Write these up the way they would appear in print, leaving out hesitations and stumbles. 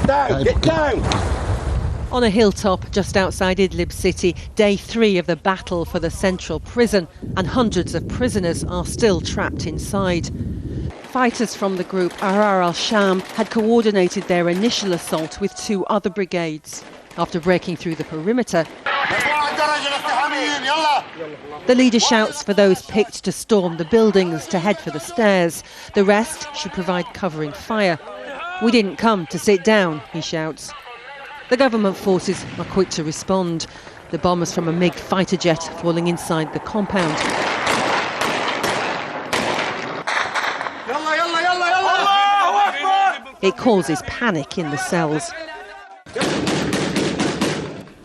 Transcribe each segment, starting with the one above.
down! Get down! On a hilltop just outside Idlib city, day 3 of the battle for the central prison, and hundreds of prisoners are still trapped inside. Fighters from the group Ahrar al-Sham had coordinated their initial assault with 2 other brigades. After breaking through the perimeter, the leader shouts for those picked to storm the buildings to head for the stairs. The rest should provide covering fire. "We didn't come to sit down," he shouts. The government forces are quick to respond. The bombers from a MiG fighter jet falling inside the compound. It causes panic in the cells.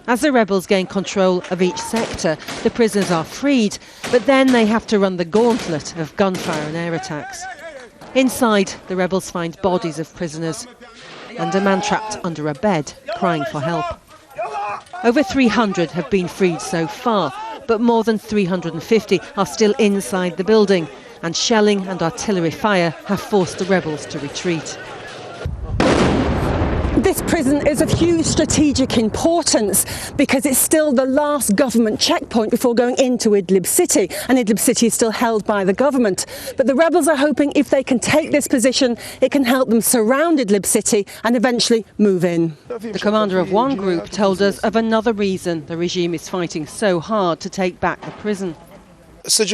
As the rebels gain control of each sector, the prisoners are freed, but then they have to run the gauntlet of gunfire and air attacks. Inside, the rebels find bodies of prisoners and a man trapped under a bed, crying for help. Over 300 have been freed so far, but more than 350 are still inside the building, and shelling and artillery fire have forced the rebels to retreat. This prison is of huge strategic importance because it's still the last government checkpoint before going into Idlib city, and Idlib city is still held by the government. But the rebels are hoping if they can take this position, it can help them surround Idlib city and eventually move in. The commander of one group told us of another reason the regime is fighting so hard to take back the prison. Inside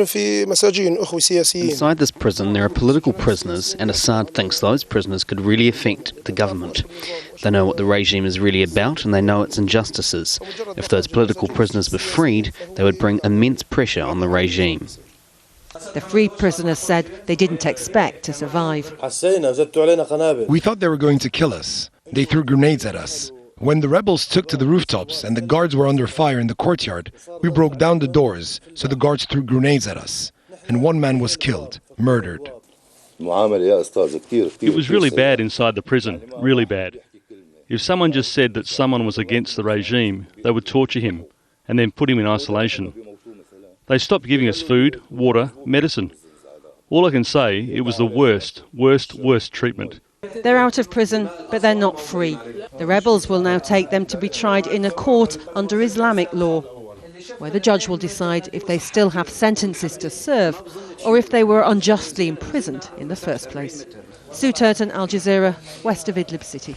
this prison there are political prisoners, and Assad thinks those prisoners could really affect the government. They know what the regime is really about, and they know its injustices. If those political prisoners were freed, they would bring immense pressure on the regime. The freed prisoners said they didn't expect to survive. We thought they were going to kill us. They threw grenades at us. When the rebels took to the rooftops and the guards were under fire in the courtyard, we broke down the doors, so the guards threw grenades at us. And one man was killed, murdered. It was really bad inside the prison, really bad. If someone just said that someone was against the regime, they would torture him and then put him in isolation. They stopped giving us food, water, medicine. All I can say, it was the worst treatment. They're out of prison, but they're not free. The rebels will now take them to be tried in a court under Islamic law, where the judge will decide if they still have sentences to serve or if they were unjustly imprisoned in the first place. Sue Turton, Al Jazeera, west of Idlib city.